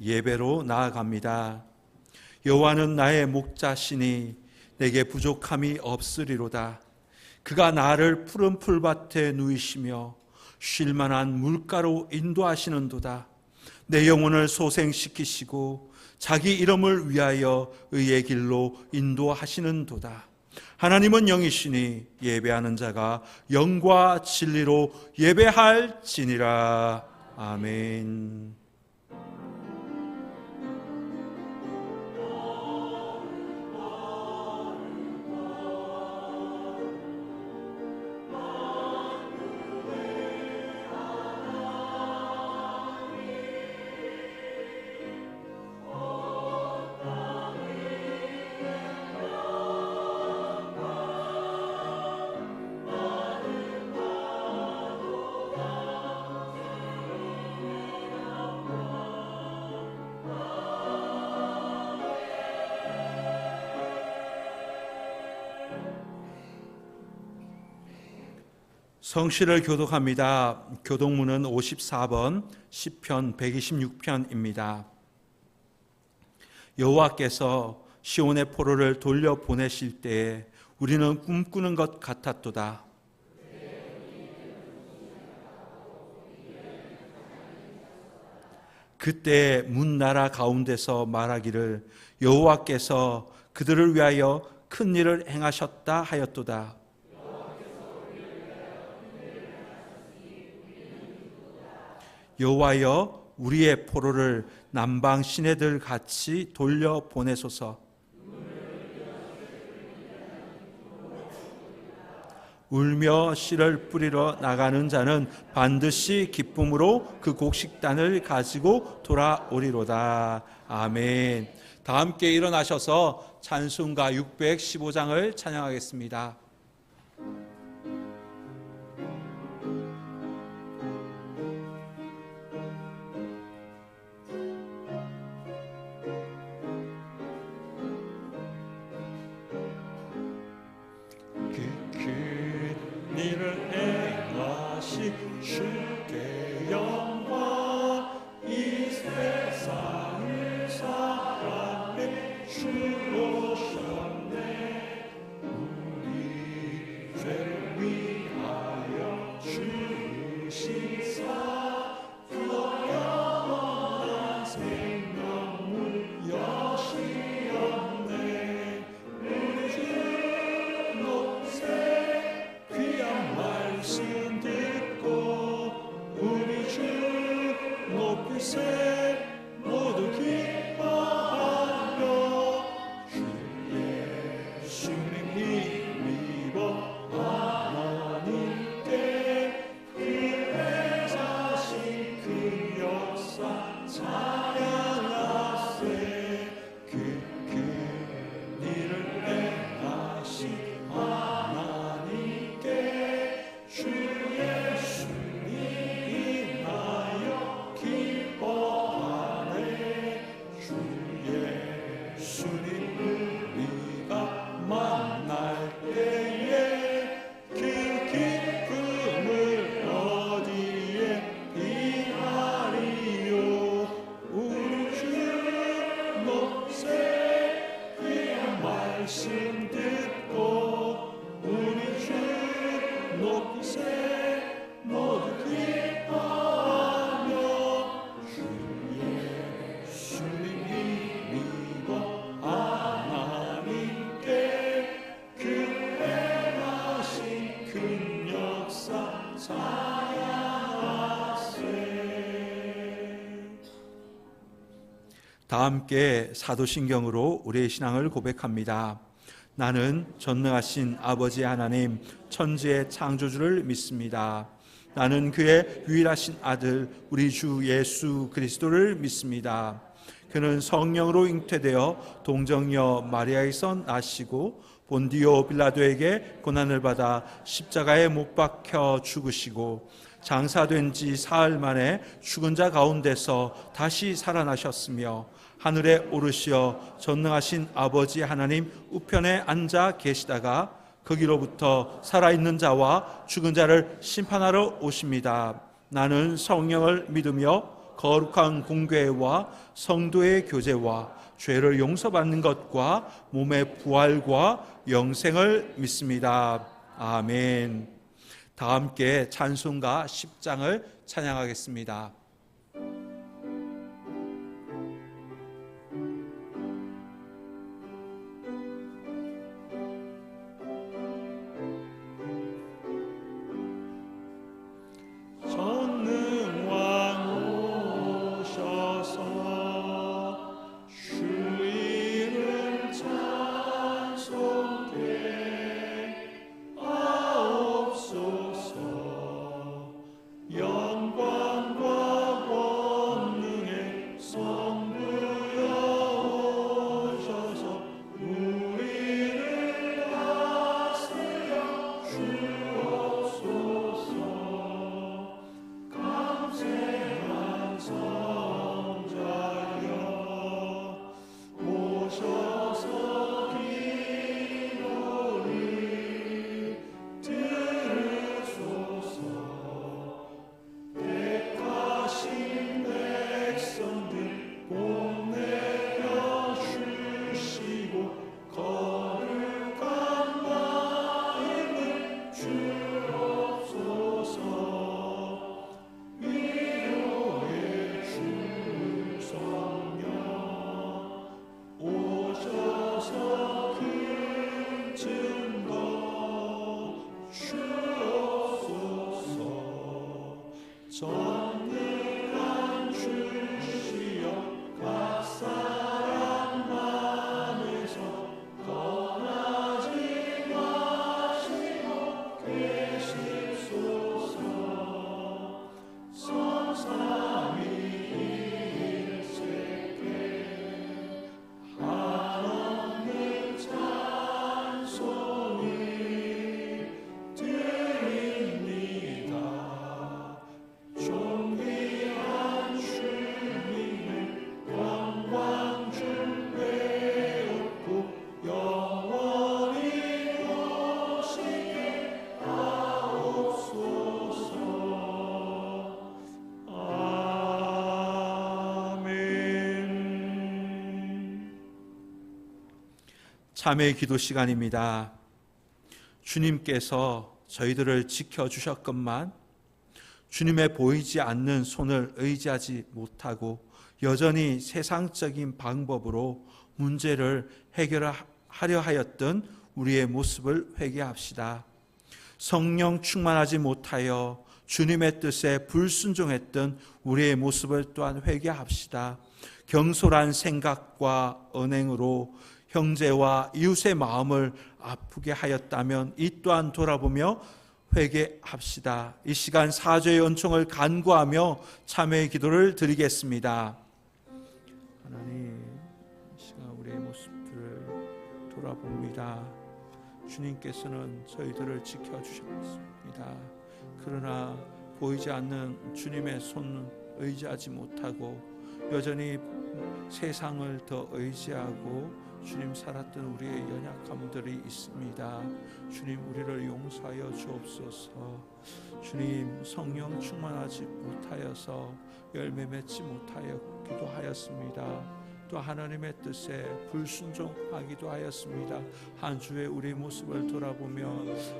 예배로 나아갑니다. 여호와는 나의 목자시니 내게 부족함이 없으리로다. 그가 나를 푸른 풀밭에 누이시며 쉴 만한 물가로 인도하시는도다. 내 영혼을 소생시키시고 자기 이름을 위하여 의의 길로 인도하시는도다. 하나님은 영이시니 예배하는 자가 영과 진리로 예배할지니라. 아멘. 성시를 교독합니다. 교독문은 54번 시편 126편입니다. 여호와께서 시온의 포로를 돌려보내실 때에 우리는 꿈꾸는 것 같았도다. 그때 문나라 가운데서 말하기를 여호와께서 그들을 위하여 큰 일을 행하셨다 하였도다. 여호와여 우리의 포로를 남방 시내들 같이 돌려보내소서. 울며 씨를 뿌리러 나가는 자는 반드시 기쁨으로 그 곡식단을 가지고 돌아오리로다. 아멘. 다 함께 일어나셔서 찬송가 615장을 찬양하겠습니다. 다 함께 사도신경으로 우리의 신앙을 고백합니다. 나는 전능하신 아버지 하나님 천지의 창조주를 믿습니다. 나는 그의 유일하신 아들 우리 주 예수 그리스도를 믿습니다. 그는 성령으로 잉태되어 동정녀 마리아에서 나시고 본디오 빌라도에게 고난을 받아 십자가에 못 박혀 죽으시고 장사된 지 사흘 만에 죽은 자 가운데서 다시 살아나셨으며 하늘에 오르시어 전능하신 아버지 하나님 우편에 앉아 계시다가 거기로부터 살아있는 자와 죽은 자를 심판하러 오십니다. 나는 성령을 믿으며 거룩한 공회와 성도의 교제와 죄를 용서받는 것과 몸의 부활과 영생을 믿습니다. 아멘. 다 함께 찬송가 10장을 찬양하겠습니다. 참회의 기도 시간입니다. 주님께서 저희들을 지켜주셨건만 주님의 보이지 않는 손을 의지하지 못하고 여전히 세상적인 방법으로 문제를 해결하려 하였던 우리의 모습을 회개합시다. 성령 충만하지 못하여 주님의 뜻에 불순종했던 우리의 모습을 또한 회개합시다. 경솔한 생각과 언행으로 형제와 이웃의 마음을 아프게 하였다면 이 또한 돌아보며 회개합시다. 이 시간 사죄의 은총을 간구하며 참회의 기도를 드리겠습니다. 하나님, 이 시간 우리의 모습들을 돌아봅니다. 주님께서는 저희들을 지켜주셨습니다. 그러나 보이지 않는 주님의 손은 의지하지 못하고 여전히 세상을 더 의지하고 주님 살았던 우리의 연약함들이 있습니다. 주님, 우리를 용서하여 주옵소서. 주님, 성령 충만하지 못하여서 열매 맺지 못하였기도 하였습니다. 또 하나님의 뜻에 불순종하기도 하였습니다. 한 주의 우리 모습을 돌아보며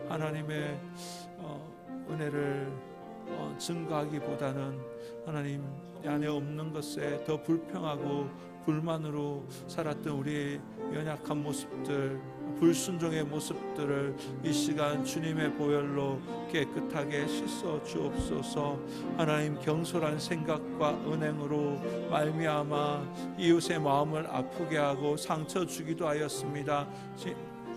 하나님의 은혜를 증거하기보다는 하나님 안에 없는 것에 더 불평하고 불만으로 살았던 우리의 연약한 모습들, 불순종의 모습들을 이 시간 주님의 보혈로 깨끗하게 씻어 주옵소서. 하나님, 경솔한 생각과 은행으로 말미암아 이웃의 마음을 아프게 하고 상처 주기도 하였습니다.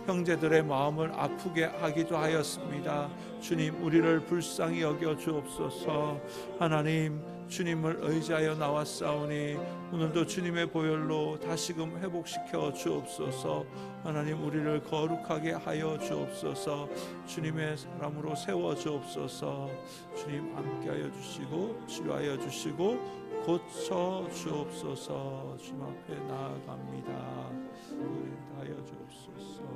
형제들의 마음을 아프게 하기도 하였습니다. 주님, 우리를 불쌍히 여겨 주옵소서. 하나님, 주님을 의지하여 나왔사오니 오늘도 주님의 보혈로 다시금 회복시켜 주옵소서. 하나님, 우리를 거룩하게 하여 주옵소서. 주님의 사람으로 세워 주옵소서. 주님, 함께하여 주시고 치료하여 주시고 고쳐 주옵소서. 주님 앞에 나아갑니다. 하여 주옵소서.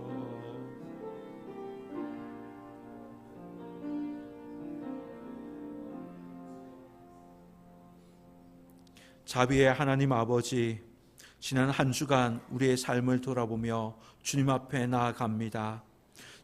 자비의 하나님 아버지, 지난 한 주간 우리의 삶을 돌아보며 주님 앞에 나아갑니다.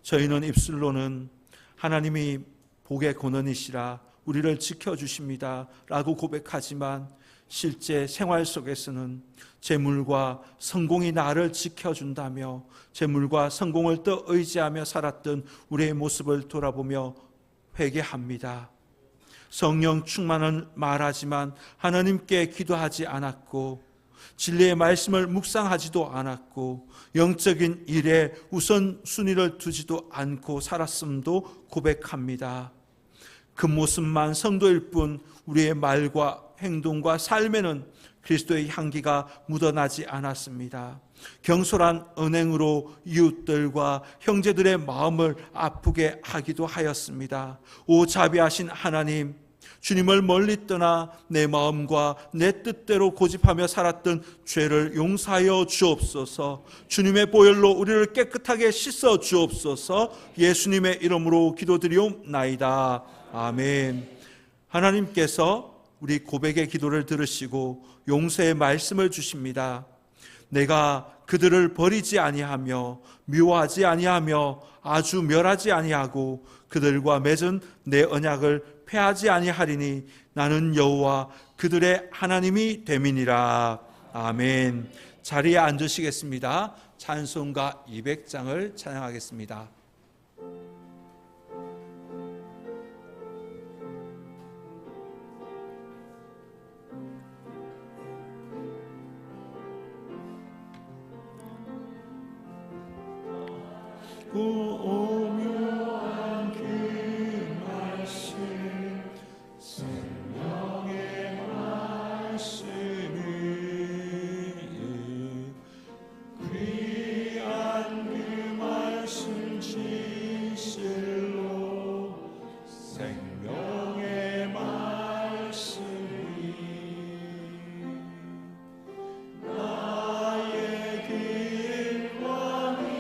저희는 입술로는 하나님이 복의 근원이시라 우리를 지켜주십니다 라고 고백하지만 실제 생활 속에서는 재물과 성공이 나를 지켜준다며 재물과 성공을 더 의지하며 살았던 우리의 모습을 돌아보며 회개합니다. 성령 충만을 말하지만 하나님께 기도하지 않았고 진리의 말씀을 묵상하지도 않았고 영적인 일에 우선순위를 두지도 않고 살았음도 고백합니다. 그 모습만 성도일 뿐 우리의 말과 행동과 삶에는 그리스도의 향기가 묻어나지 않았습니다. 경솔한 언행으로 이웃들과 형제들의 마음을 아프게 하기도 하였습니다. 오 자비하신 하나님, 주님을 멀리 떠나 내 마음과 내 뜻대로 고집하며 살았던 죄를 용서하여 주옵소서. 주님의 보혈로 우리를 깨끗하게 씻어 주옵소서. 예수님의 이름으로 기도드리옵나이다. 아멘. 하나님께서 우리 고백의 기도를 들으시고 용서의 말씀을 주십니다. 내가 그들을 버리지 아니하며 미워하지 아니하며 아주 멸하지 아니하고 그들과 맺은 내 언약을 폐하지 아니하리니 나는 여호와 그들의 하나님이 됨이니라. 아멘. 자리에 앉으시겠습니다. 찬송가 200장을 찬양하겠습니다. 오묘한 그 말씀 생명의 말씀이 귀한 그 말씀 진실로 생명의 말씀이 나의 길과 믿음이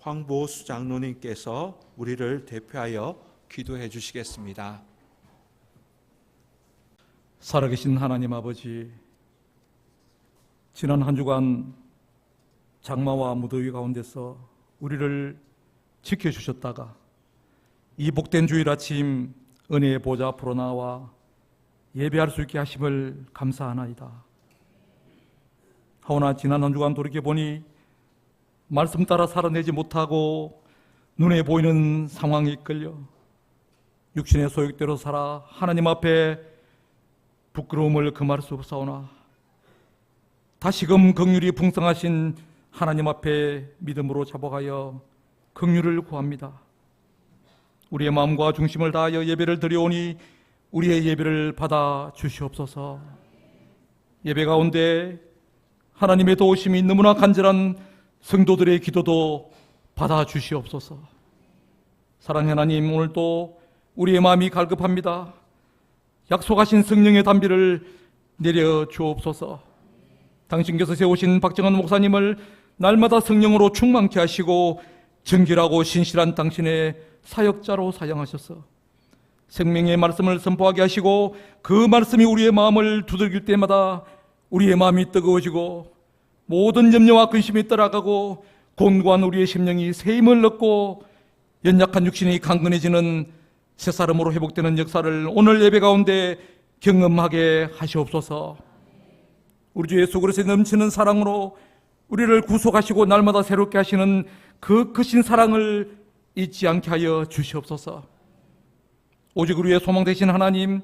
황보수 장로님께서 우리를 대표하여 기도해 주시겠습니다. 살아계신 하나님 아버지, 지난 한 주간 장마와 무더위 가운데서 우리를 지켜주셨다가 이 복된 주일 아침 은혜의 보좌 앞으로 나와 예배할 수 있게 하심을 감사하나이다. 하오나 지난 한 주간 돌이켜보니 말씀 따라 살아내지 못하고 눈에 보이는 상황에 이끌려 육신의 소욕대로 살아 하나님 앞에 부끄러움을 금할 수 없사오나 다시금 긍휼이 풍성하신 하나님 앞에 믿음으로 잡아가여 긍휼을 구합니다. 우리의 마음과 중심을 다하여 예배를 드려오니 우리의 예배를 받아 주시옵소서. 예배 가운데 하나님의 도우심이 너무나 간절한 성도들의 기도도 받아 주시옵소서. 사랑하는 하나님, 오늘도 우리의 마음이 갈급합니다. 약속하신 성령의 담비를 내려 주옵소서. 당신께서 세우신 박정환 목사님을 날마다 성령으로 충만케 하시고 정결하고 신실한 당신의 사역자로 사용하셔서 생명의 말씀을 선포하게 하시고 그 말씀이 우리의 마음을 두들길 때마다 우리의 마음이 뜨거워지고 모든 염려와 근심이 떠나가고 곤고한 우리의 심령이 새 힘을 얻고 연약한 육신이 강건해지는 새사람으로 회복되는 역사를 오늘 예배 가운데 경험하게 하시옵소서. 우리 주 예수 그리스도의 넘치는 사랑으로 우리를 구속하시고 날마다 새롭게 하시는 그 크신 사랑을 잊지 않게 하여 주시옵소서. 오직 우리의 소망 되신 하나님,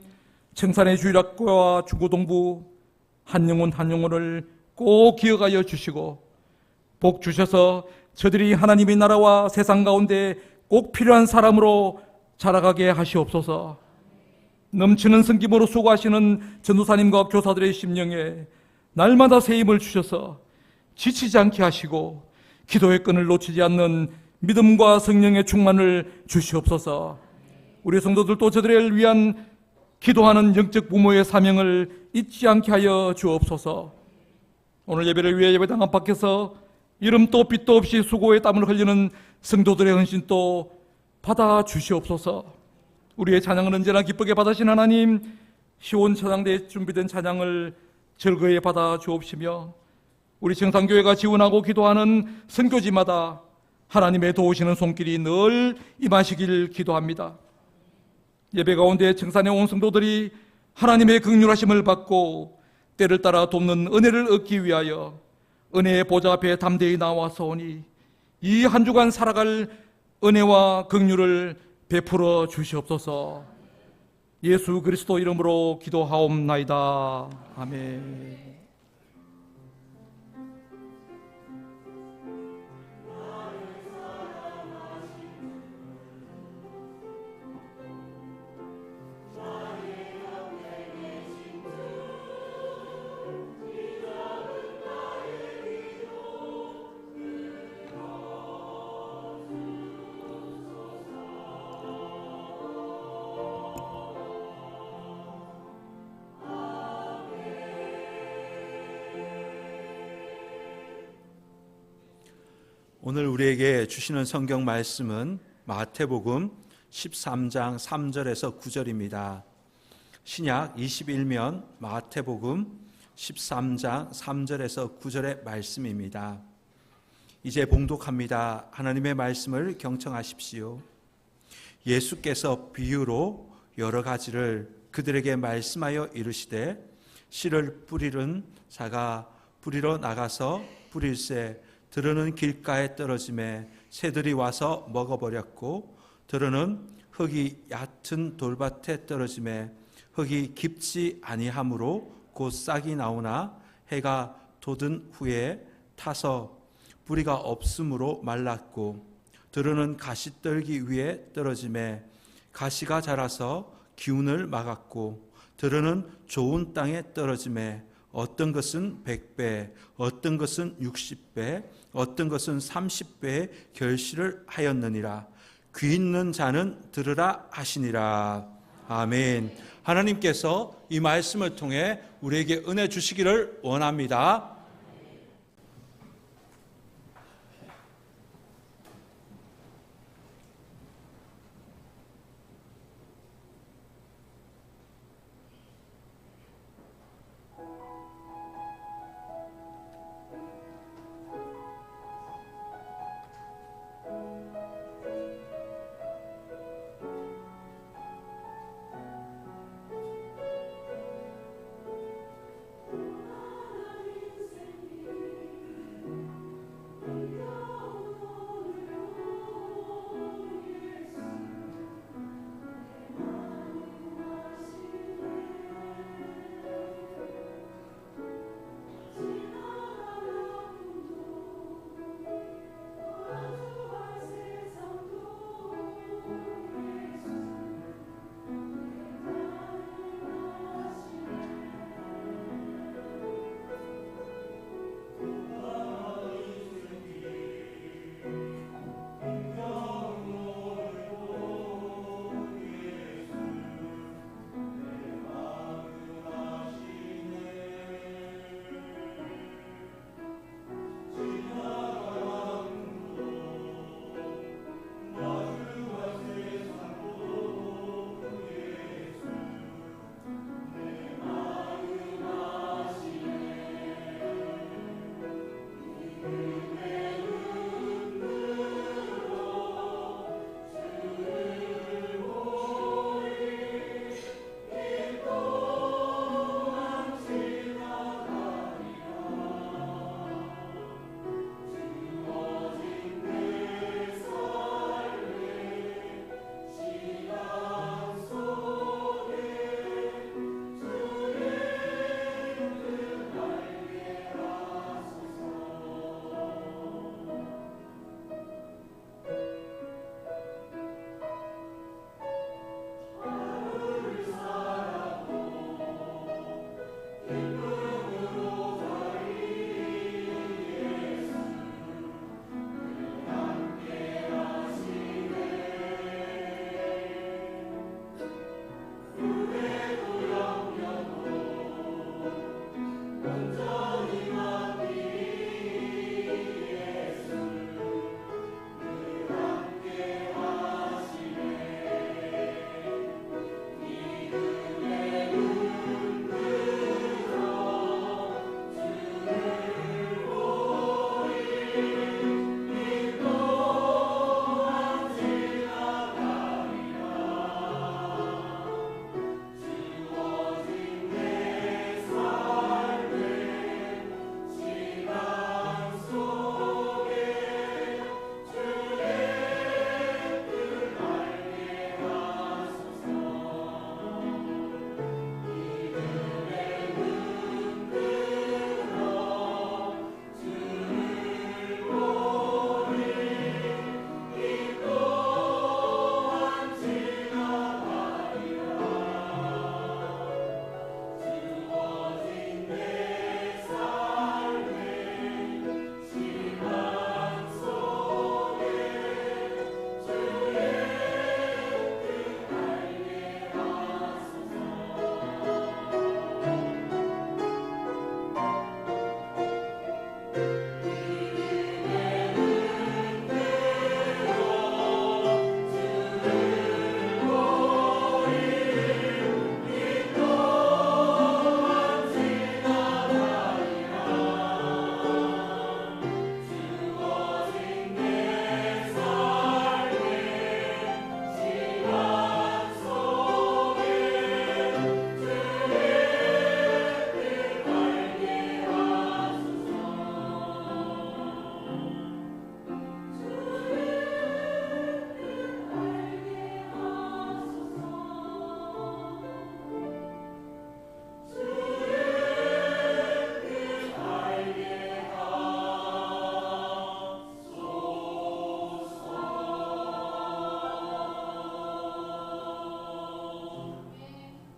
청산의 주일학교와 중고동부 한 영혼 한 영혼을 꼭 기억하여 주시고 복 주셔서 저들이 하나님의 나라와 세상 가운데 꼭 필요한 사람으로 자라가게 하시옵소서. 넘치는 섬김으로 수고하시는 전도사님과 교사들의 심령에 날마다 새 힘을 주셔서 지치지 않게 하시고 기도의 끈을 놓치지 않는 믿음과 성령의 충만을 주시옵소서. 우리 성도들도 저들을 위한 기도하는 영적 부모의 사명을 잊지 않게 하여 주옵소서. 오늘 예배를 위해 예배당 앞밖에서 이름도 빛도 없이 수고의 땀을 흘리는 성도들의 헌신도 받아 주시옵소서. 우리의 찬양을 언제나 기쁘게 받으신 하나님, 시온 찬양대에 준비된 찬양을 즐거이 받아 주옵시며 우리 청산교회가 지원하고 기도하는 선교지마다 하나님의 도우시는 손길이 늘 임하시길 기도합니다. 예배 가운데 청산에 온 성도들이 하나님의 긍휼하심을 받고 때를 따라 돕는 은혜를 얻기 위하여 은혜의 보좌 앞에 담대히 나와서오니 이 한 주간 살아갈 은혜와 긍휼을 베풀어 주시옵소서. 예수 그리스도 이름으로 기도하옵나이다. 아멘. 오늘 우리에게 주시는 성경 말씀은 마태복음 13장 3절에서 9절입니다. 신약 21면 마태복음 13장 3절에서 9절의 말씀입니다. 이제 봉독합니다. 하나님의 말씀을 경청하십시오. 예수께서 비유로 여러 가지를 그들에게 말씀하여 이르시되 씨를 뿌리는 자가 뿌리러 나가서 뿌릴새 들으는 길가에 떨어짐에 새들이 와서 먹어버렸고 들으는 흙이 얕은 돌밭에 떨어짐에 흙이 깊지 아니하므로 곧 싹이 나오나 해가 돋은 후에 타서 뿌리가 없으므로 말랐고 들으는 가시떨기 위에 떨어짐에 가시가 자라서 기운을 막았고 들으는 좋은 땅에 떨어짐에 어떤 것은 100배, 어떤 것은 60배, 어떤 것은 30배의 결실을 하였느니라. 귀 있는 자는 들으라 하시니라. 아멘. 하나님께서 이 말씀을 통해 우리에게 은혜 주시기를 원합니다.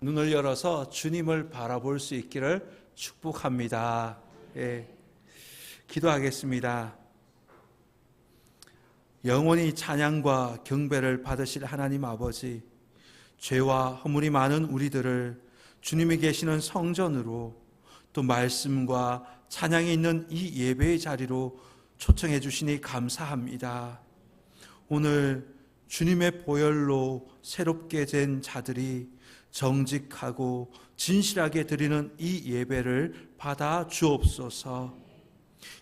눈을 열어서 주님을 바라볼 수 있기를 축복합니다. 기도하겠습니다. 영원히 찬양과 경배를 받으실 하나님 아버지, 죄와 허물이 많은 우리들을 주님이 계시는 성전으로, 또 말씀과 찬양이 있는 이 예배의 자리로 초청해 주시니 감사합니다. 오늘 주님의 보혈로 새롭게 된 자들이 정직하고 진실하게 드리는 이 예배를 받아 주옵소서.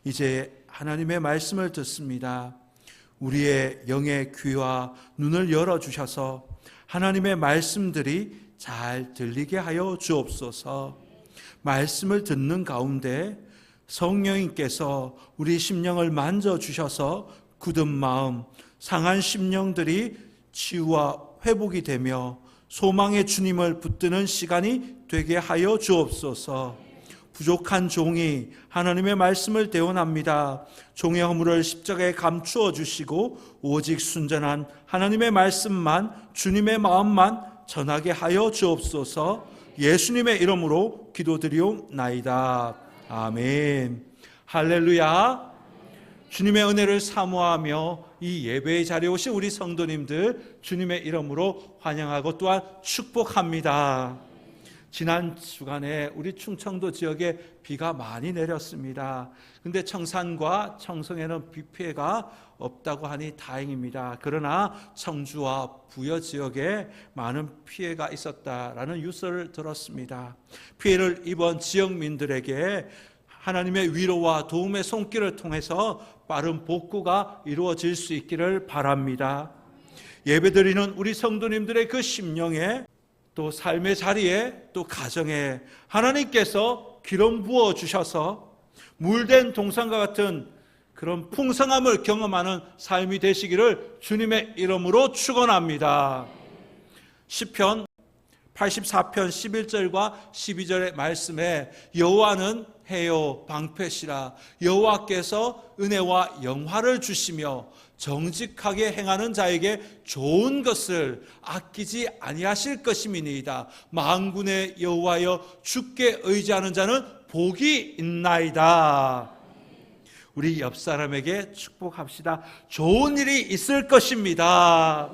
이제 하나님의 말씀을 듣습니다. 우리의 영의 귀와 눈을 열어주셔서 하나님의 말씀들이 잘 들리게 하여 주옵소서. 말씀을 듣는 가운데 성령님께서 우리 심령을 만져주셔서 굳은 마음, 상한 심령들이 치유와 회복이 되며 소망의 주님을 붙드는 시간이 되게 하여 주옵소서. 부족한 종이 하나님의 말씀을 대원합니다. 종의 허물을 십자가에 감추어 주시고 오직 순전한 하나님의 말씀만, 주님의 마음만 전하게 하여 주옵소서. 예수님의 이름으로 기도드리옵나이다. 아멘. 할렐루야. 주님의 은혜를 사모하며 이 예배의 자리에 오신 우리 성도님들 주님의 이름으로 환영하고 또한 축복합니다. 지난 주간에 우리 충청도 지역에 비가 많이 내렸습니다. 근데 청산과 청송에는 비 피해가 없다고 하니 다행입니다. 그러나 청주와 부여 지역에 많은 피해가 있었다라는 뉴스를 들었습니다. 피해를 입은 지역민들에게 하나님의 위로와 도움의 손길을 통해서 빠른 복구가 이루어질 수 있기를 바랍니다. 예배드리는 우리 성도님들의 그 심령에, 또 삶의 자리에, 또 가정에 하나님께서 기름 부어 주셔서 물된 동산과 같은 그런 풍성함을 경험하는 삶이 되시기를 주님의 이름으로 축원합니다. 시편 84편 11절과 12절의 말씀에 여호와는 해요 방패시라, 여호와께서 은혜와 영화를 주시며 정직하게 행하는 자에게 좋은 것을 아끼지 아니하실 것임이니이다. 만군의 여호와여, 주께 의지하는 자는 복이 있나이다. 우리 옆 사람에게 축복합시다. 좋은 일이 있을 것입니다.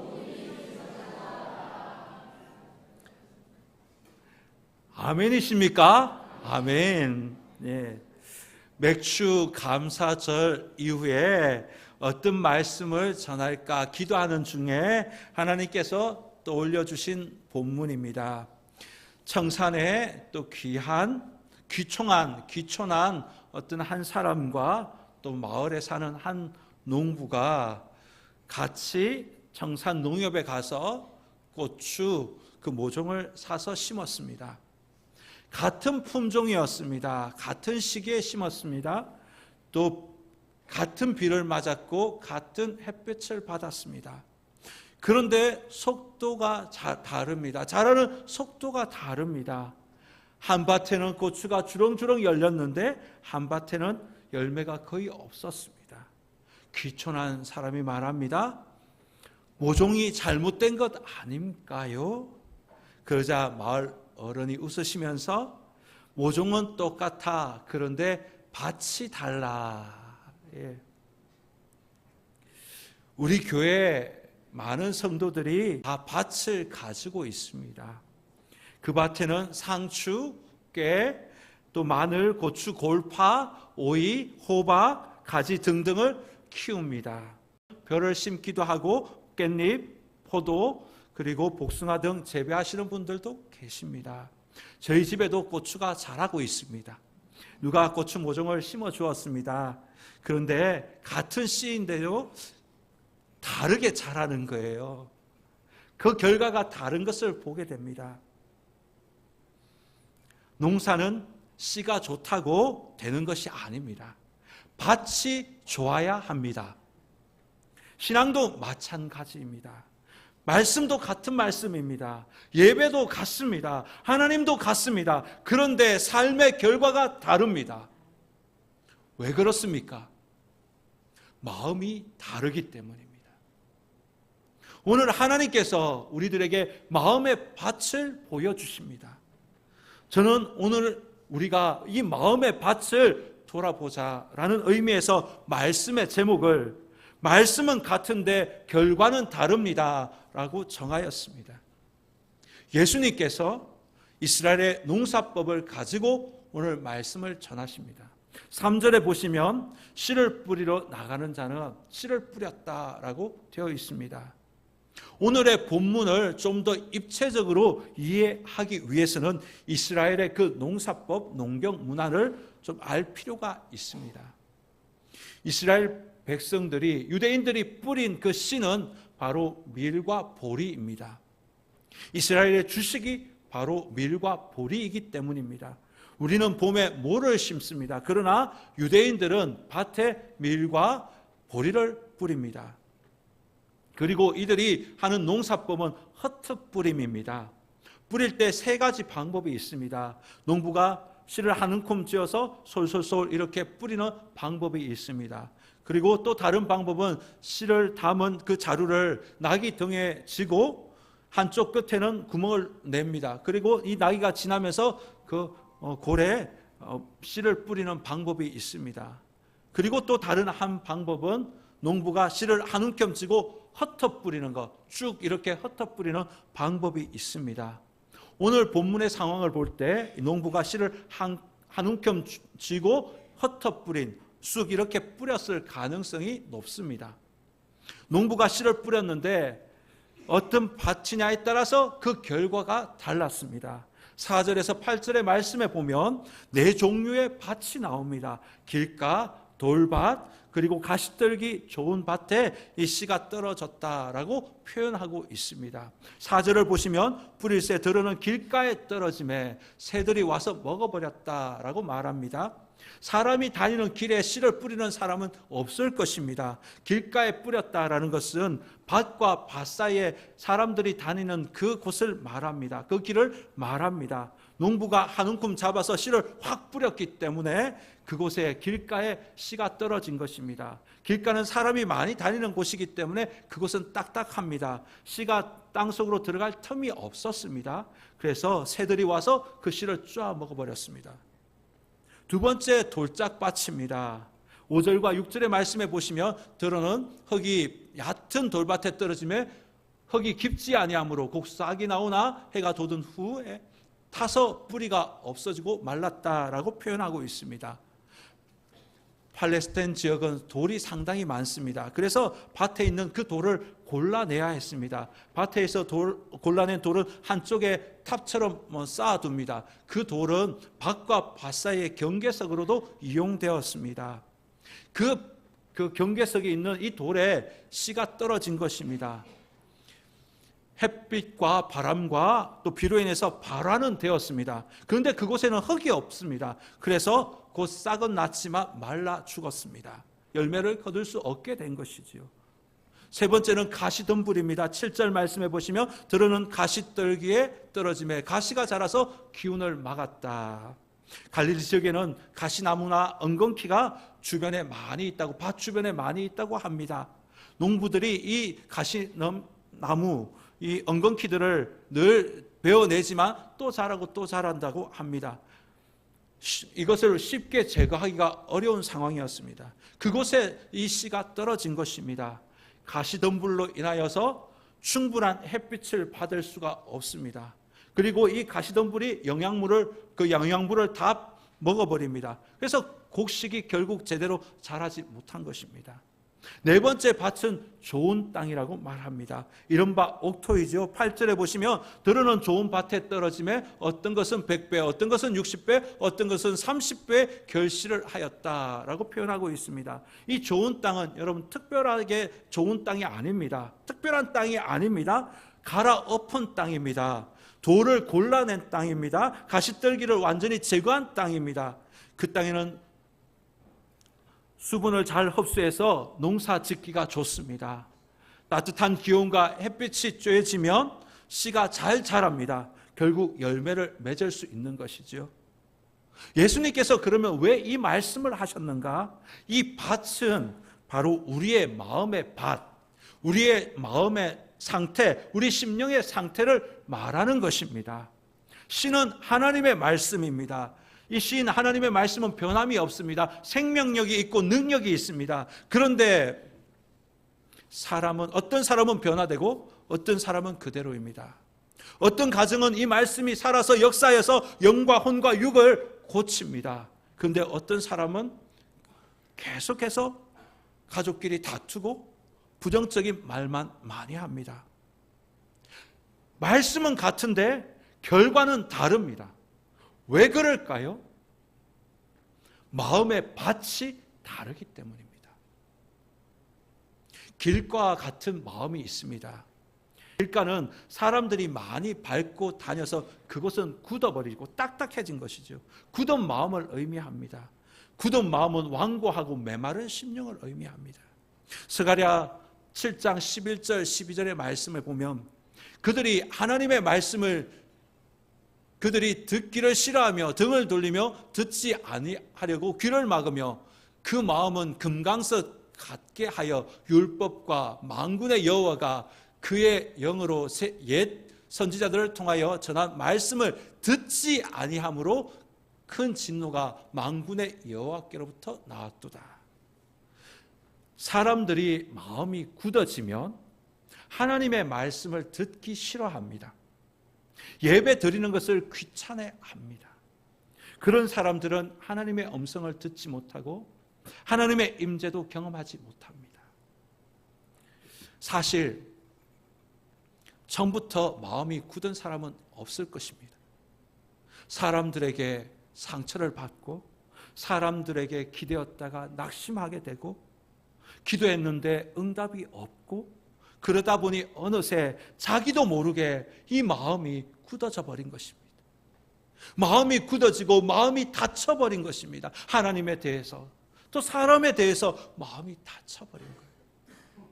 아멘이십니까? 아멘. 네. 맥주 감사절 이후에 어떤 말씀을 전할까 기도하는 중에 하나님께서 떠올려 주신 본문입니다. 청산에 또 귀촌한 어떤 한 사람과 또 마을에 사는 한 농부가 같이 청산 농협에 가서 고추 그 모종을 사서 심었습니다. 같은 품종이었습니다. 같은 시기에 심었습니다. 또 같은 비를 맞았고 같은 햇볕을 받았습니다. 그런데 속도가 다릅니다. 자라는 속도가 다릅니다. 한 밭에는 고추가 주렁주렁 열렸는데 한 밭에는 열매가 거의 없었습니다. 귀촌한 사람이 말합니다. 모종이 잘못된 것 아닌가요? 그러자 마을 어른이 웃으시면서 모종은 똑같아. 그런데 밭이 달라. 예. 우리 교회 많은 성도들이 다 밭을 가지고 있습니다. 그 밭에는 상추, 깨, 또 마늘, 고추, 골파, 오이, 호박, 가지 등등을 키웁니다. 벼를 심기도 하고 깻잎, 포도, 그리고 복숭아 등 재배하시는 분들도 계십니다. 저희 집에도 고추가 자라고 있습니다. 누가 고추 모종을 심어 주었습니다. 그런데 같은 씨인데요, 다르게 자라는 거예요. 그 결과가 다른 것을 보게 됩니다. 농사는 씨가 좋다고 되는 것이 아닙니다. 밭이 좋아야 합니다. 신앙도 마찬가지입니다. 말씀도 같은 말씀입니다. 예배도 같습니다. 하나님도 같습니다. 그런데 삶의 결과가 다릅니다. 왜 그렇습니까? 마음이 다르기 때문입니다. 오늘 하나님께서 우리들에게 마음의 밭을 보여주십니다. 저는 오늘 우리가 이 마음의 밭을 돌아보자라는 의미에서 말씀의 제목을 말씀은 같은데 결과는 다릅니다 라고 정하였습니다. 예수님께서 이스라엘의 농사법을 가지고 오늘 말씀을 전하십니다. 3절에 보시면 씨를 뿌리러 나가는 자는 씨를 뿌렸다라고 되어 있습니다. 오늘의 본문을 좀 더 입체적으로 이해하기 위해서는 이스라엘의 그 농사법, 농경 문화를 좀 알 필요가 있습니다. 이스라엘 백성들이, 유대인들이 뿌린 그 씨는 바로 밀과 보리입니다. 이스라엘의 주식이 바로 밀과 보리이기 때문입니다. 우리는 봄에 모를 심습니다. 그러나 유대인들은 밭에 밀과 보리를 뿌립니다. 그리고 이들이 하는 농사법은 흩어 뿌림입니다. 뿌릴 때 세 가지 방법이 있습니다. 농부가 씨를 한 움큼 쥐어서 솔솔솔 이렇게 뿌리는 방법이 있습니다. 그리고 또 다른 방법은 씨를 담은 그 자루를 나귀 등에 지고 한쪽 끝에는 구멍을 냅니다. 그리고 이 나귀가 지나면서 그 골에 씨를 뿌리는 방법이 있습니다. 그리고 또 다른 한 방법은 농부가 씨를 한 움큼 쥐고 흩어 뿌리는 것, 쭉 이렇게 흩어 뿌리는 방법이 있습니다. 오늘 본문의 상황을 볼 때 농부가 씨를 한 움큼 쥐고 흩어 뿌린, 쑥 이렇게 뿌렸을 가능성이 높습니다. 농부가 씨를 뿌렸는데 어떤 밭이냐에 따라서 그 결과가 달랐습니다. 4절에서 8절의 말씀에 보면 네 종류의 밭이 나옵니다. 길가, 돌밭, 그리고 가시떨기 좋은 밭에 이 씨가 떨어졌다라고 표현하고 있습니다. 4절을 보시면 뿌릴새 들어는 길가에 떨어짐에 새들이 와서 먹어버렸다라고 말합니다. 사람이 다니는 길에 씨를 뿌리는 사람은 없을 것입니다. 길가에 뿌렸다라는 것은 밭과 밭 사이에 사람들이 다니는 그 곳을 말합니다. 그 길을 말합니다. 농부가 한 움큼 잡아서 씨를 확 뿌렸기 때문에 그곳에 길가에 씨가 떨어진 것입니다. 길가는 사람이 많이 다니는 곳이기 때문에 그곳은 딱딱합니다. 씨가 땅속으로 들어갈 틈이 없었습니다. 그래서 새들이 와서 그 씨를 쪼아 먹어버렸습니다. 두 번째 돌짝밭입니다. 5절과 6절의 말씀에 보시면 들어는 흙이 얕은 돌밭에 떨어짐에 흙이 깊지 아니하므로 곡 싹이 나오나 해가 돋은 후에 타서 뿌리가 없어지고 말랐다라고 표현하고 있습니다. 팔레스타인 지역은 돌이 상당히 많습니다. 그래서 밭에 있는 그 돌을 골라내야 했습니다. 밭에서 골라낸 돌은 한쪽에 탑처럼 쌓아둡니다. 그 돌은 밭과 밭 사이의 경계석으로도 이용되었습니다. 그 경계석에 있는 이 돌에 씨가 떨어진 것입니다. 햇빛과 바람과 또 비로 인해서 발화는 되었습니다. 그런데 그곳에는 흙이 없습니다. 그래서 곧 싹은 났지만 말라 죽었습니다. 열매를 거둘 수 없게 된 것이지요. 세 번째는 가시덤불입니다. 7절 말씀해 보시면 들어는 가시떨기에 떨어짐에 가시가 자라서 기운을 막았다. 갈릴리 지역에는 가시나무나 엉겅퀴가 주변에 많이 있다고, 밭 주변에 많이 있다고 합니다. 농부들이 이 가시나무, 이 엉겅퀴들을 늘 베어내지만 또 자라고 또 자란다고 합니다. 이것을 쉽게 제거하기가 어려운 상황이었습니다. 그곳에 이 씨가 떨어진 것입니다. 가시덤불로 인하여서 충분한 햇빛을 받을 수가 없습니다. 그리고 이 가시덤불이 그 영양분을 다 먹어버립니다. 그래서 곡식이 결국 제대로 자라지 못한 것입니다. 네 번째 밭은 좋은 땅이라고 말합니다. 이른바 옥토이죠. 8절에 보시면 들어는 좋은 밭에 떨어짐에 어떤 것은 100배, 어떤 것은 60배, 어떤 것은 30배 결실을 하였다라고 표현하고 있습니다. 이 좋은 땅은 여러분 특별하게 좋은 땅이 아닙니다. 특별한 땅이 아닙니다. 갈아엎은 땅입니다. 돌을 골라낸 땅입니다. 가시떨기를 완전히 제거한 땅입니다. 그 땅에는 수분을 잘 흡수해서 농사 짓기가 좋습니다. 따뜻한 기온과 햇빛이 쬐지면 씨가 잘 자랍니다. 결국 열매를 맺을 수 있는 것이죠. 예수님께서 그러면 왜 이 말씀을 하셨는가? 이 밭은 바로 우리의 마음의 밭, 우리의 마음의 상태, 우리 심령의 상태를 말하는 것입니다. 씨는 하나님의 말씀입니다. 이 씨인 하나님의 말씀은 변함이 없습니다. 생명력이 있고 능력이 있습니다. 그런데 어떤 사람은 변화되고 어떤 사람은 그대로입니다. 어떤 가정은 이 말씀이 살아서 역사해서 영과 혼과 육을 고칩니다. 그런데 어떤 사람은 계속해서 가족끼리 다투고 부정적인 말만 많이 합니다. 말씀은 같은데 결과는 다릅니다. 왜 그럴까요? 마음의 밭이 다르기 때문입니다. 길과 같은 마음이 있습니다. 길가는 사람들이 많이 밟고 다녀서 그곳은 굳어버리고 딱딱해진 것이죠. 굳은 마음을 의미합니다. 굳은 마음은 완고하고 메마른 심령을 의미합니다. 스가랴 7장 11절 12절의 말씀을 보면 그들이 하나님의 말씀을 그들이 듣기를 싫어하며 등을 돌리며 듣지 아니하려고 귀를 막으며 그 마음은 금강석 같게 하여 율법과 만군의 여호와가 그의 영으로 옛 선지자들을 통하여 전한 말씀을 듣지 아니함으로 큰 진노가 만군의 여호와께로부터 나왔도다. 사람들이 마음이 굳어지면 하나님의 말씀을 듣기 싫어합니다. 예배 드리는 것을 귀찮아합니다. 그런 사람들은 하나님의 음성을 듣지 못하고 하나님의 임재도 경험하지 못합니다. 사실 처음부터 마음이 굳은 사람은 없을 것입니다. 사람들에게 상처를 받고 사람들에게 기대었다가 낙심하게 되고 기도했는데 응답이 없고 그러다 보니 어느새 자기도 모르게 이 마음이 굳어져 버린 것입니다. 마음이 굳어지고 마음이 닫혀버린 것입니다. 하나님에 대해서 또 사람에 대해서 마음이 닫혀버린 거예요.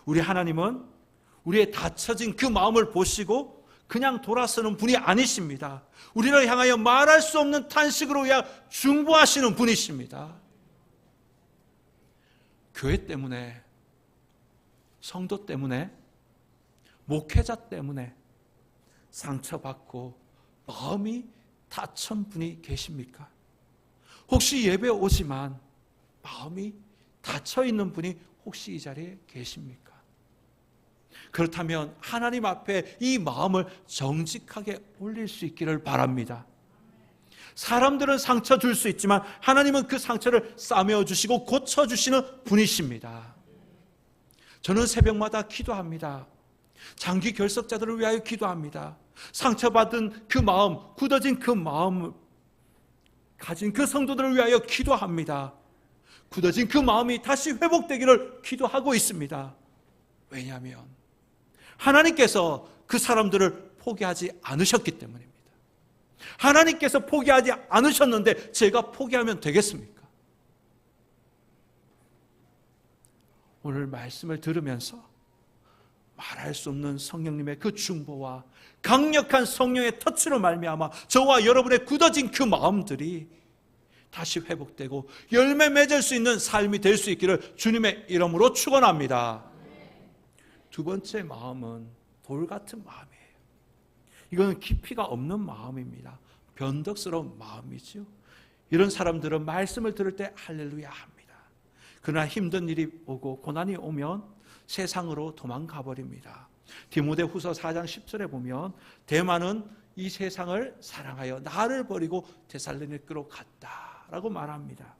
우리 하나님은 우리의 닫혀진 그 마음을 보시고 그냥 돌아서는 분이 아니십니다. 우리를 향하여 말할 수 없는 탄식으로 중보하시는 분이십니다. 교회 때문에, 성도 때문에, 목회자 때문에 상처받고 마음이 닫힌 분이 계십니까? 혹시 예배 오지만 마음이 닫혀있는 분이 혹시 이 자리에 계십니까? 그렇다면 하나님 앞에 이 마음을 정직하게 올릴 수 있기를 바랍니다. 사람들은 상처 줄 수 있지만 하나님은 그 상처를 싸매어 주시고 고쳐주시는 분이십니다. 저는 새벽마다 기도합니다. 장기 결석자들을 위하여 기도합니다. 상처받은 그 마음, 굳어진 그 마음을 가진 그 성도들을 위하여 기도합니다. 굳어진 그 마음이 다시 회복되기를 기도하고 있습니다. 왜냐하면 하나님께서 그 사람들을 포기하지 않으셨기 때문입니다. 하나님께서 포기하지 않으셨는데 제가 포기하면 되겠습니까? 오늘 말씀을 들으면서 말할 수 없는 성령님의 그 중보와 강력한 성령의 터치로 말미암아 저와 여러분의 굳어진 그 마음들이 다시 회복되고 열매 맺을 수 있는 삶이 될 수 있기를 주님의 이름으로 축원합니다. 두 번째 마음은 돌 같은 마음이에요. 이거는 깊이가 없는 마음입니다. 변덕스러운 마음이죠. 이런 사람들은 말씀을 들을 때 할렐루야 합니다. 그러나 힘든 일이 오고 고난이 오면 세상으로 도망가 버립니다. 디모데후서 4장 10절에 보면 데마는 이 세상을 사랑하여 나를 버리고 데살로니가로 갔다라고 말합니다.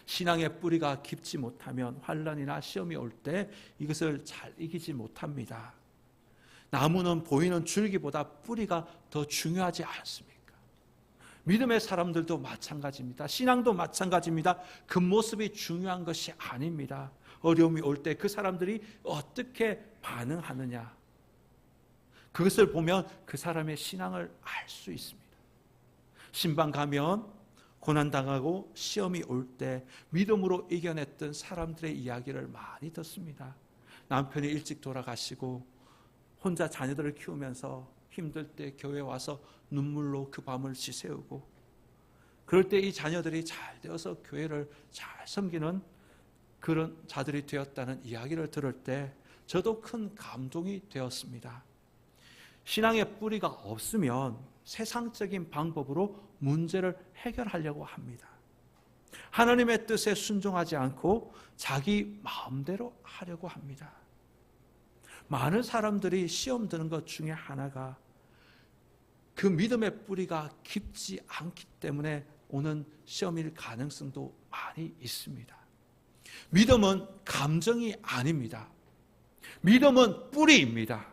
신앙의 뿌리가 깊지 못하면 환난이나 시험이 올 때 이것을 잘 이기지 못합니다. 나무는 보이는 줄기보다 뿌리가 더 중요하지 않습니까? 믿음의 사람들도 마찬가지입니다. 신앙도 마찬가지입니다. 그 모습이 중요한 것이 아닙니다. 어려움이 올 때 그 사람들이 어떻게 반응하느냐, 그것을 보면 그 사람의 신앙을 알 수 있습니다. 신방 가면 고난당하고 시험이 올 때 믿음으로 이겨냈던 사람들의 이야기를 많이 듣습니다. 남편이 일찍 돌아가시고 혼자 자녀들을 키우면서 힘들 때 교회 와서 눈물로 그 밤을 지새우고, 그럴 때 이 자녀들이 잘 되어서 교회를 잘 섬기는 그런 자들이 되었다는 이야기를 들을 때 저도 큰 감동이 되었습니다. 신앙의 뿌리가 없으면 세상적인 방법으로 문제를 해결하려고 합니다. 하나님의 뜻에 순종하지 않고 자기 마음대로 하려고 합니다. 많은 사람들이 시험 드는 것 중에 하나가 그 믿음의 뿌리가 깊지 않기 때문에 오는 시험일 가능성도 많이 있습니다. 믿음은 감정이 아닙니다. 믿음은 뿌리입니다.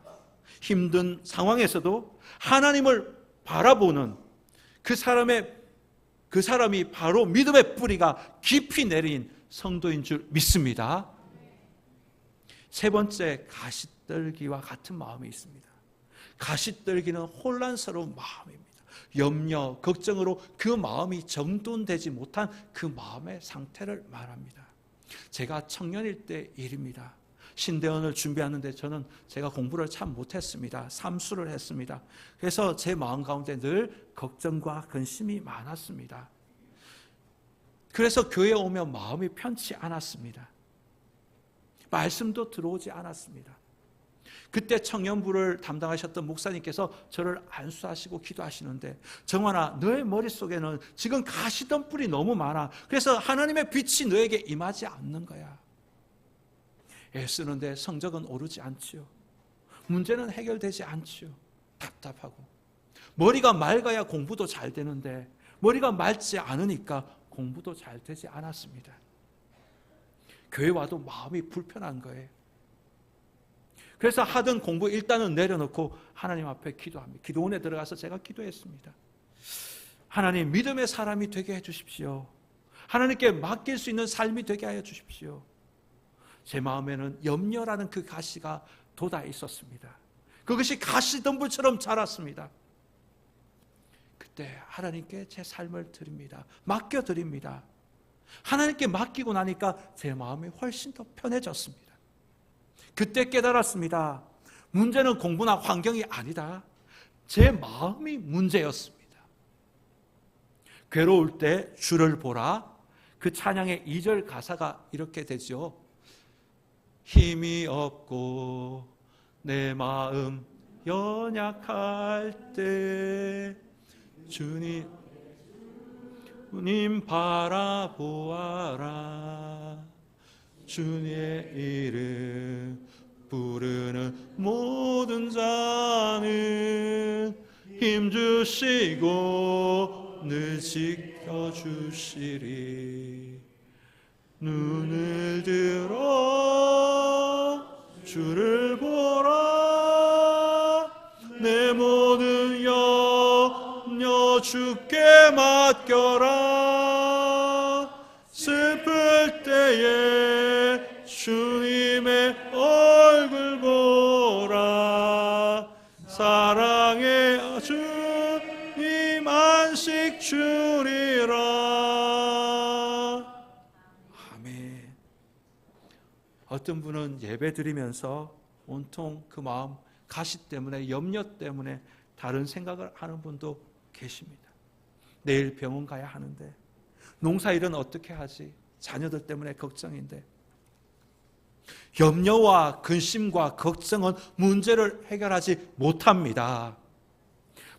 힘든 상황에서도 하나님을 바라보는 그 사람이 바로 믿음의 뿌리가 깊이 내린 성도인 줄 믿습니다. 세 번째, 가시떨기와 같은 마음이 있습니다. 가시떨기는 혼란스러운 마음입니다. 염려, 걱정으로 그 마음이 정돈되지 못한 그 마음의 상태를 말합니다. 제가 청년일 때 일입니다. 신대원을 준비하는데 제가 공부를 참 못했습니다. 삼수를 했습니다. 그래서 제 마음 가운데 늘 걱정과 근심이 많았습니다. 그래서 교회에 오면 마음이 편치 않았습니다. 말씀도 들어오지 않았습니다. 그때 청년부를 담당하셨던 목사님께서 저를 안수하시고 기도하시는데, 정환아, 너의 머릿속에는 지금 가시던 뿔이 너무 많아. 그래서 하나님의 빛이 너에게 임하지 않는 거야. 애쓰는데 성적은 오르지 않지요. 문제는 해결되지 않지요. 답답하고. 머리가 맑아야 공부도 잘 되는데 머리가 맑지 않으니까 공부도 잘 되지 않았습니다. 교회 와도 마음이 불편한 거예요. 그래서 하던 공부 일단은 내려놓고 하나님 앞에 기도합니다. 기도원에 들어가서 제가 기도했습니다. 하나님, 믿음의 사람이 되게 해주십시오. 하나님께 맡길 수 있는 삶이 되게 하여 주십시오. 제 마음에는 염려라는 그 가시가 돋아 있었습니다. 그것이 가시덤불처럼 자랐습니다. 그때 하나님께 제 삶을 드립니다. 맡겨드립니다. 하나님께 맡기고 나니까 제 마음이 훨씬 더 편해졌습니다. 그때 깨달았습니다. 문제는 공부나 환경이 아니다. 제 마음이 문제였습니다. 괴로울 때 주를 보라. 그 찬양의 2절 가사가 이렇게 되죠. 힘이 없고 내 마음 연약할 때 주님 바라보아라. 주님의 이름 부르는 모든 자는 힘주시고 늘 지켜주시리. 눈을 들어 주를 보라. 내 모든 염려 주께 맡겨라. 슬플 때에 주님의 얼굴 보라. 사랑의 주님 안식 주리라. 아멘. 어떤 분은 예배 드리면서 온통 그 마음 가시 때문에, 염려 때문에 다른 생각을 하는 분도 계십니다. 내일 병원 가야 하는데, 농사일은 어떻게 하지? 자녀들 때문에 걱정인데. 염려와 근심과 걱정은 문제를 해결하지 못합니다.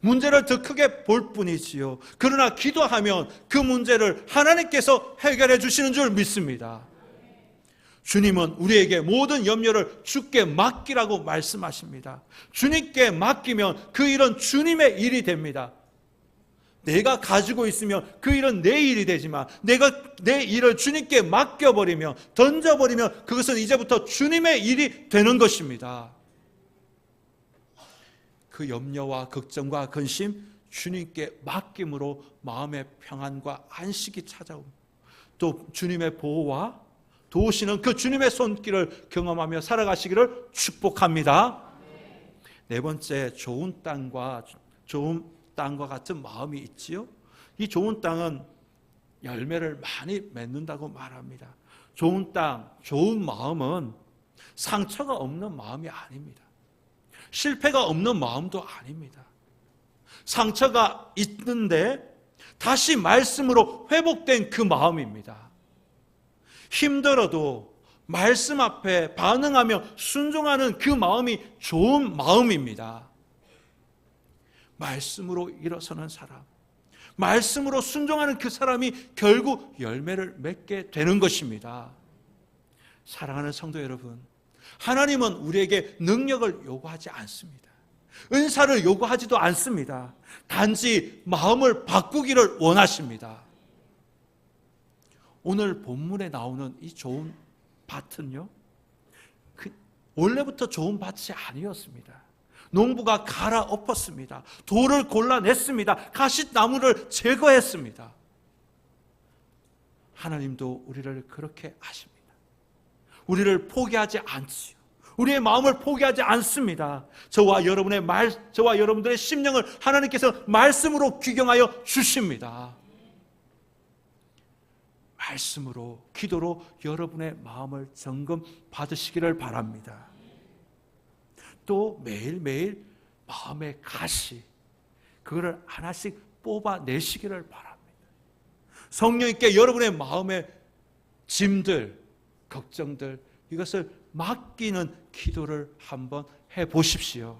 문제를 더 크게 볼 뿐이지요. 그러나 기도하면 그 문제를 하나님께서 해결해 주시는 줄 믿습니다. 주님은 우리에게 모든 염려를 주께 맡기라고 말씀하십니다. 주님께 맡기면 그 일은 주님의 일이 됩니다. 내가 가지고 있으면 그 일은 내 일이 되지만 내가 내 일을 주님께 맡겨버리면, 던져버리면 그것은 이제부터 주님의 일이 되는 것입니다. 그 염려와 걱정과 근심 주님께 맡김으로 마음의 평안과 안식이 찾아옵니다. 또 주님의 보호와 도우시는 그 주님의 손길을 경험하며 살아가시기를 축복합니다. 네 번째, 좋은 땅과 같은 마음이 있지요. 이 좋은 땅은 열매를 많이 맺는다고 말합니다. 좋은 땅, 좋은 마음은 상처가 없는 마음이 아닙니다. 실패가 없는 마음도 아닙니다. 상처가 있는데 다시 말씀으로 회복된 그 마음입니다. 힘들어도 말씀 앞에 반응하며 순종하는 그 마음이 좋은 마음입니다. 말씀으로 일어서는 사람, 말씀으로 순종하는 그 사람이 결국 열매를 맺게 되는 것입니다. 사랑하는 성도 여러분, 하나님은 우리에게 능력을 요구하지 않습니다. 은사를 요구하지도 않습니다. 단지 마음을 바꾸기를 원하십니다. 오늘 본문에 나오는 이 좋은 밭은요, 원래부터 좋은 밭이 아니었습니다. 농부가 갈아엎었습니다. 돌을 골라냈습니다. 가시나무를 제거했습니다. 하나님도 우리를 그렇게 하십니다. 우리를 포기하지 않지요. 우리의 마음을 포기하지 않습니다. 저와 여러분들의 심령을 하나님께서 말씀으로 귀경하여 주십니다. 말씀으로, 기도로 여러분의 마음을 점검 받으시기를 바랍니다. 또 매일매일 마음의 가시, 그거를 하나씩 뽑아내시기를 바랍니다. 성령님께 여러분의 마음의 짐들, 걱정들, 이것을 맡기는 기도를 한번 해보십시오.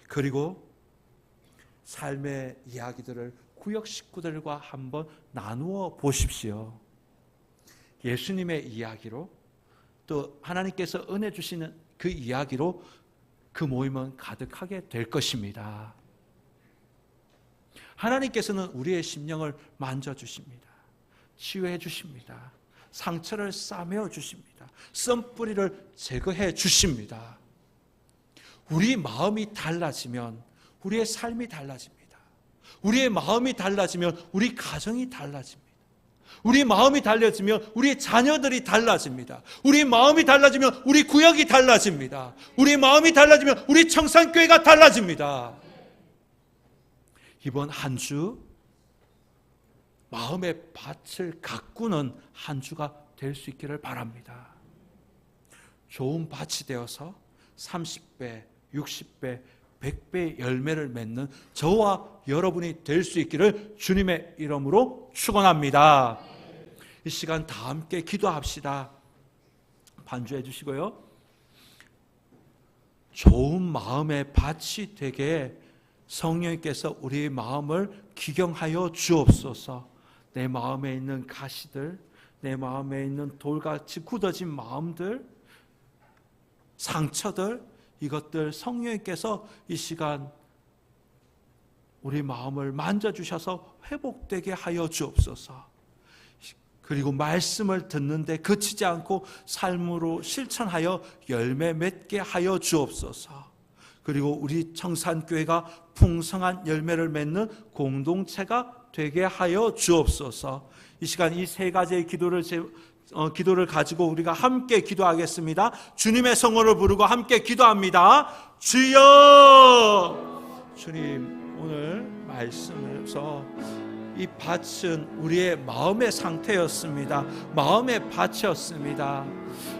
그리고 삶의 이야기들을 구역 식구들과 한번 나누어 보십시오. 예수님의 이야기로, 또 하나님께서 은혜 주시는 그 이야기로 그 모임은 가득하게 될 것입니다. 하나님께서는 우리의 심령을 만져주십니다. 치유해 주십니다. 상처를 싸매어 주십니다. 썸뿌리를 제거해 주십니다. 우리 마음이 달라지면 우리의 삶이 달라집니다. 우리의 마음이 달라지면 우리 가정이 달라집니다. 우리 마음이 달라지면 우리 자녀들이 달라집니다. 우리 마음이 달라지면 우리 구역이 달라집니다. 우리 마음이 달라지면 우리 청산교회가 달라집니다. 이번 한 주 마음의 밭을 가꾸는 한 주가 될 수 있기를 바랍니다. 좋은 밭이 되어서 30배, 60배, 100배의 열매를 맺는 저와 여러분이 될 수 있기를 주님의 이름으로 축원합니다. 이 시간 다 함께 기도합시다. 반주해 주시고요. 좋은 마음의 밭이 되게 성령님께서 우리의 마음을 기경하여 주옵소서. 내 마음에 있는 가시들, 내 마음에 있는 돌같이 굳어진 마음들, 상처들, 이것들 성령님께서 이 시간 우리 마음을 만져주셔서 회복되게 하여 주옵소서. 그리고 말씀을 듣는데 그치지 않고 삶으로 실천하여 열매 맺게 하여 주옵소서. 그리고 우리 청산교회가 풍성한 열매를 맺는 공동체가 되게 하여 주옵소서. 이 시간 이 세 가지의 기도를 가지고 우리가 함께 기도하겠습니다. 주님의 성호를 부르고 함께 기도합니다. 주여! 주님, 오늘 말씀에서 이 밭은 우리의 마음의 상태였습니다. 마음의 밭이었습니다.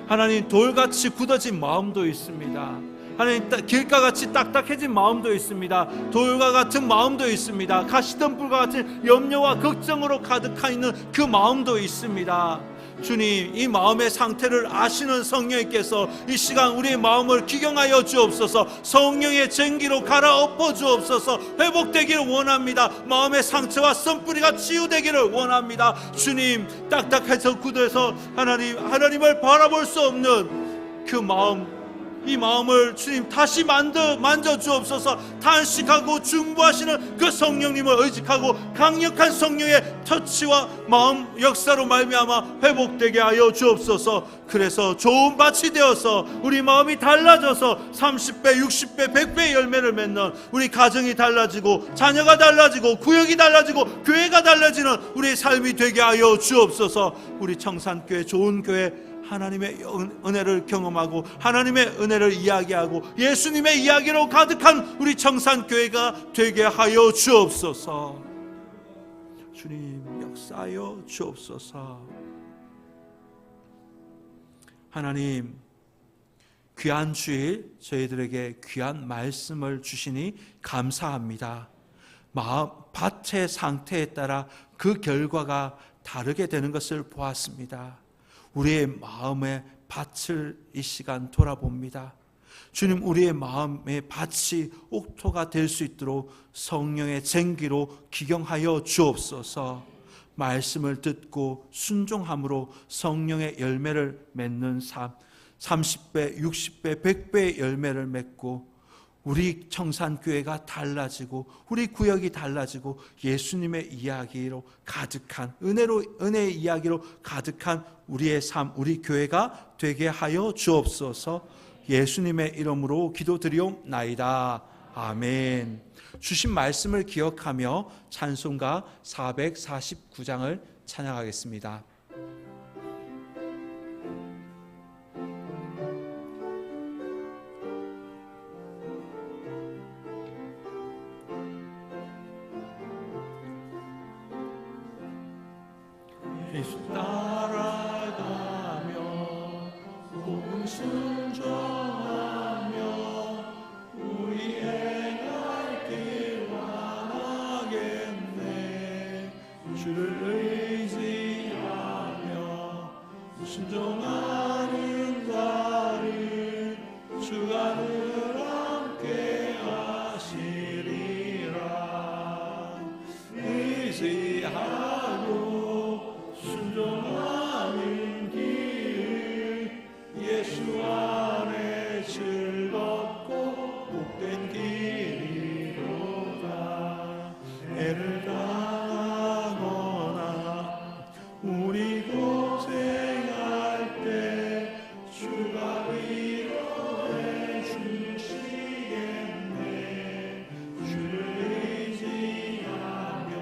하나님, 돌같이 굳어진 마음도 있습니다. 하나님, 길가같이 딱딱해진 마음도 있습니다. 돌과 같은 마음도 있습니다. 가시덤불과 같은 염려와 걱정으로 가득한 있는 그 마음도 있습니다. 주님, 이 마음의 상태를 아시는 성령님께서 이 시간 우리의 마음을 기경하여 주옵소서. 성령의 전기로 갈아엎어 주옵소서. 회복되기를 원합니다. 마음의 상처와 썸뿌리가 치유되기를 원합니다. 주님, 딱딱해서 굳어서 하나님을 바라볼 수 없는 그 마음, 이 마음을 주님 다시 만져 주옵소서. 탄식하고 중보하시는 그 성령님을 의식하고 강력한 성령의 터치와 마음 역사로 말미암아 회복되게 하여 주옵소서. 그래서 좋은 밭이 되어서 우리 마음이 달라져서 30배, 60배, 100배의 열매를 맺는 우리 가정이 달라지고 자녀가 달라지고 구역이 달라지고 교회가 달라지는 우리의 삶이 되게 하여 주옵소서. 우리 청산교회, 좋은 교회, 하나님의 은혜를 경험하고 하나님의 은혜를 이야기하고 예수님의 이야기로 가득한 우리 청산교회가 되게 하여 주옵소서. 주님, 역사하여 주옵소서. 하나님, 귀한 주일 저희들에게 귀한 말씀을 주시니 감사합니다. 마음 밭의 상태에 따라 그 결과가 다르게 되는 것을 보았습니다. 우리의 마음의 밭을 이 시간 돌아봅니다. 주님, 우리의 마음의 밭이 옥토가 될 수 있도록 성령의 쟁기로 기경하여 주옵소서. 말씀을 듣고 순종함으로 성령의 열매를 맺는 삶, 30배, 60배, 100배의 열매를 맺고 우리 청산교회가 달라지고 우리 구역이 달라지고 예수님의 이야기로 가득한 은혜의 이야기로 가득한 우리의 삶, 우리 교회가 되게 하여 주옵소서. 예수님의 이름으로 기도드리옵나이다. 아멘. 주신 말씀을 기억하며 찬송가 449장을 찬양하겠습니다. 예수 따라가며 복음 순종하며 우리 행할 길 원하겠네. 주를 의지하며 순종하는 자를 주가 늘 함께 하시리라. 의지하고 순종하는 길 예수 안에 즐겁고 복된 길이로다. 애를 당하거나 우리 고생할 때 주가 위로해 주시겠네. 주를 의지하며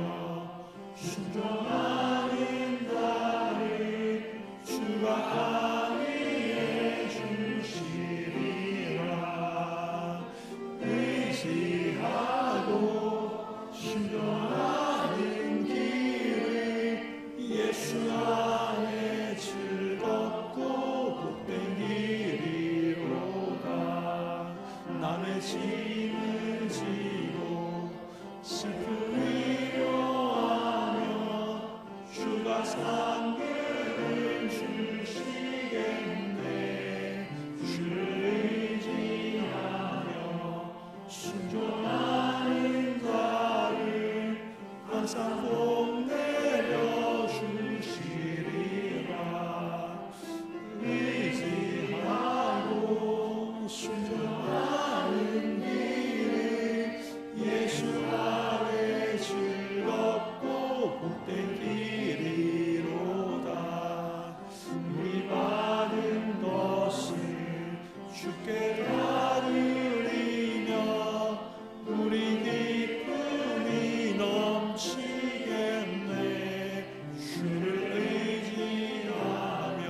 순종하는 자를 주가 안위해 주시리라. 의지하고 순종하는 길을 예수 안에 즐겁고 복된 길이로다. 남의 짐을 지고 슬픔 위로하며 주가 상급을 주시겠네. 주를 의지하며 순종하는 자를 항상 복 내려 주시리라. 의지하고 순종하는 길을 예수 안에 즐겁고 복된 길이로다. 우리 받은 것을 주께 나누리며 우리 기쁨이 넘치겠네. 주를 의지하며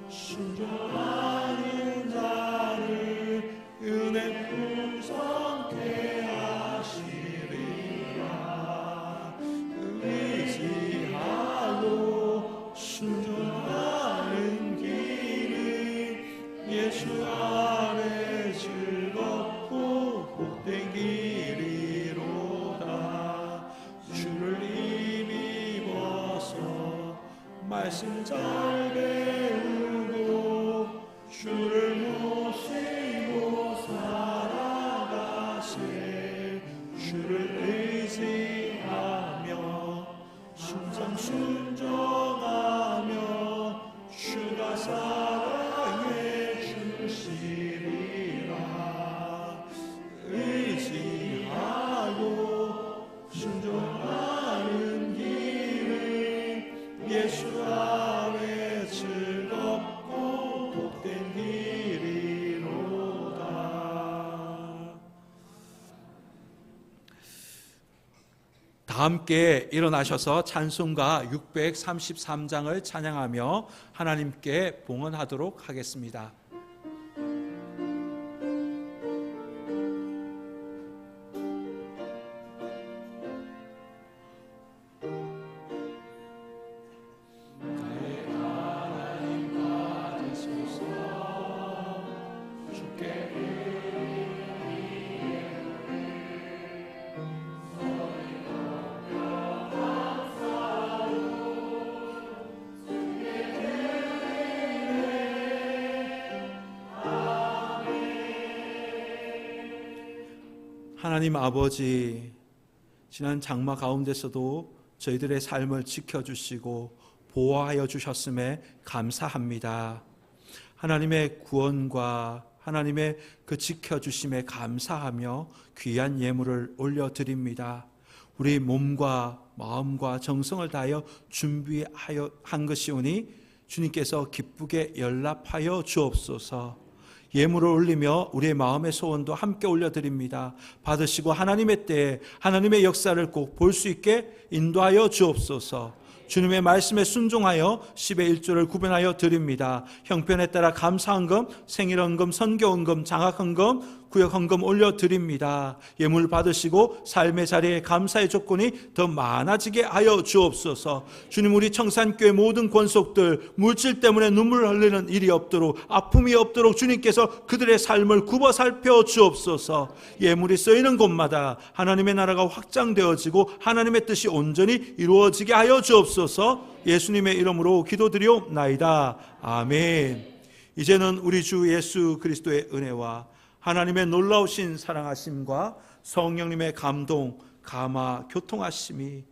순종하는 자를 은혜 풍성케 하시리라. 의지하고 순종하는 길을 예수 안에 즐겁고 복된 길이로다. 주를 힘입어서 말씀 잘 배우고 주를 모시고 살아가세. 주를 의지하며 순상 순종하며 주가 사랑해 주시리라. 의지하고 순종하는 길을 예수 안에 즐겁고 복된 길이로다. 다 함께 일어나셔서 찬송가 633장을 찬양하며 하나님께 봉헌하도록 하겠습니다. 하나님 아버지, 지난 장마 가운데서도 저희들의 삶을 지켜주시고 보호하여 주셨음에 감사합니다. 하나님의 구원과 하나님의 그 지켜주심에 감사하며 귀한 예물을 올려드립니다. 우리 몸과 마음과 정성을 다하여 준비하여 한 것이오니 주님께서 기쁘게 연락하여 주옵소서. 예물을 올리며 우리의 마음의 소원도 함께 올려드립니다. 받으시고 하나님의 때에 하나님의 역사를 꼭 볼 수 있게 인도하여 주옵소서. 주님의 말씀에 순종하여 10의 1조를 구별하여 드립니다. 형편에 따라 감사헌금, 생일헌금, 선교헌금, 장학헌금, 구역헌금 올려드립니다. 예물 받으시고 삶의 자리에 감사의 조건이 더 많아지게 하여 주옵소서. 주님, 우리 청산교회 모든 권속들 물질 때문에 눈물을 흘리는 일이 없도록, 아픔이 없도록 주님께서 그들의 삶을 굽어 살펴 주옵소서. 예물이 쓰이는 곳마다 하나님의 나라가 확장되어지고 하나님의 뜻이 온전히 이루어지게 하여 주옵소서. 예수님의 이름으로 기도드리옵나이다. 아멘. 이제는 우리 주 예수 그리스도의 은혜와 하나님의 놀라우신 사랑하심과 성령님의 감동, 감화, 교통하심이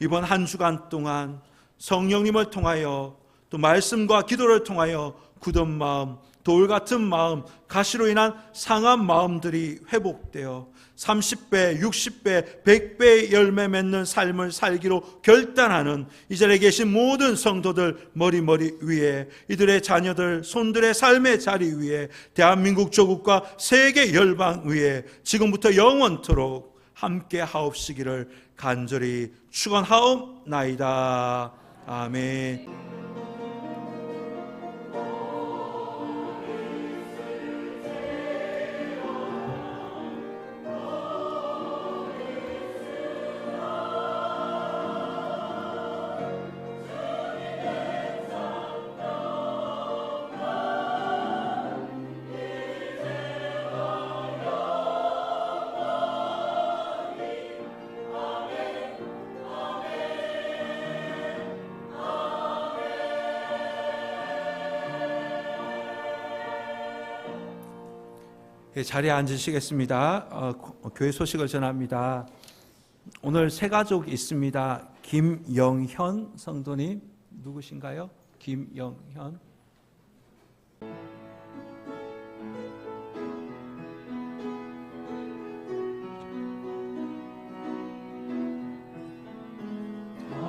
이번 한 주간 동안 성령님을 통하여 또 말씀과 기도를 통하여 굳은 마음, 돌 같은 마음, 가시로 인한 상한 마음들이 회복되어 30배, 60배, 100배의 열매 맺는 삶을 살기로 결단하는 이 자리에 계신 모든 성도들 머리 위에, 이들의 자녀들, 손들의 삶의 자리 위에, 대한민국 조국과 세계 열방 위에 지금부터 영원토록 함께 하옵시기를 간절히 축원하옵나이다. 아멘. 자리에 앉으시겠습니다. 교회 소식을 전합니다. 오늘 새 가족 있습니다. 김영현 성도님 누구신가요? 김영현.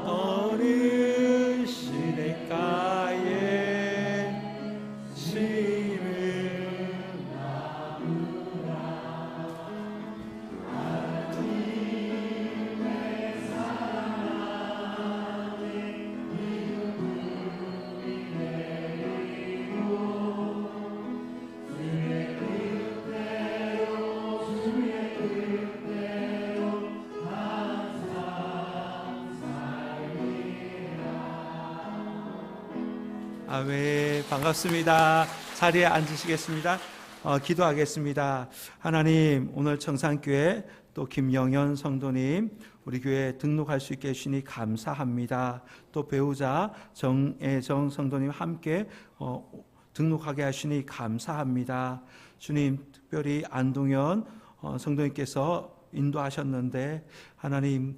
어느 시냇가에 아멘. 반갑습니다. 자리에 앉으시겠습니다. 기도하겠습니다. 하나님, 오늘 청산교회 또 김영현 성도님 우리 교회에 등록할 수 있게 해주시니 감사합니다. 또 배우자 정애정 성도님 함께 등록하게 하시니 감사합니다. 주님, 특별히 안동현 성도님께서 인도하셨는데 하나님,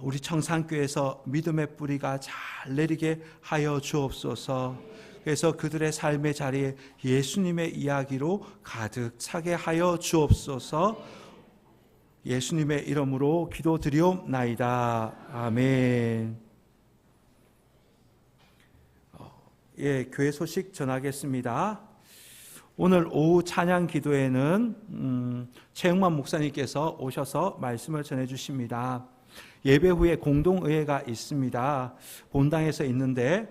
우리 청산교회에서 믿음의 뿌리가 잘 내리게 하여 주옵소서. 그래서 그들의 삶의 자리에 예수님의 이야기로 가득 차게 하여 주옵소서. 예수님의 이름으로 기도드리옵나이다. 아멘. 교회 소식 전하겠습니다. 오늘 오후 찬양 기도에는 최영만 목사님께서 오셔서 말씀을 전해주십니다. 예배 후에 공동의회가 있습니다. 본당에서 있는데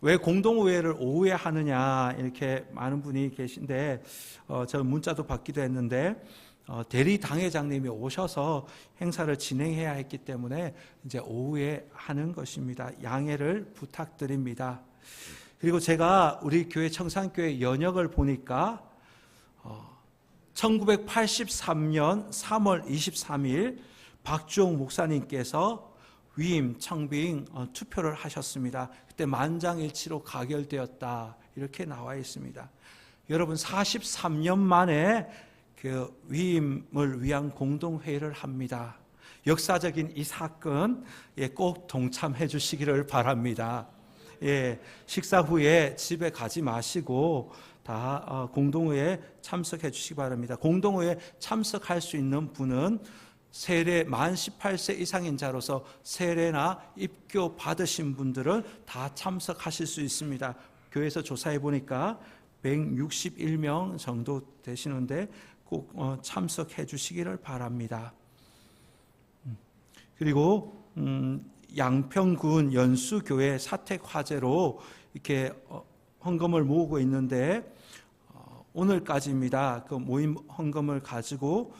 왜 공동의회를 오후에 하느냐 이렇게 많은 분이 계신데 저는 문자도 받기도 했는데 대리 당회장님이 오셔서 행사를 진행해야 했기 때문에 이제 오후에 하는 것입니다. 양해를 부탁드립니다. 그리고 제가 우리 교회 청산교회 연역을 보니까 1983년 3월 23일 박주홍 목사님께서 위임, 청빙 투표를 하셨습니다. 그때 만장일치로 가결되었다 이렇게 나와 있습니다. 여러분 43년 만에 그 위임을 위한 공동회의를 합니다. 역사적인 이 사건에 꼭 동참해 주시기를 바랍니다. 식사 후에 집에 가지 마시고 다 공동회에 참석해 주시기 바랍니다. 공동회에 참석할 수 있는 분은 세례 만 18세 이상인 자로서 세례나 입교 받으신 분들은 다 참석하실 수 있습니다. 교회에서 조사해 보니까 161명 정도 되시는데 꼭 참석해 주시기를 바랍니다. 그리고 양평군 연수교회 사택 화재로 이렇게 헌금을 모으고 있는데 오늘까지입니다. 그 모임 헌금을 가지고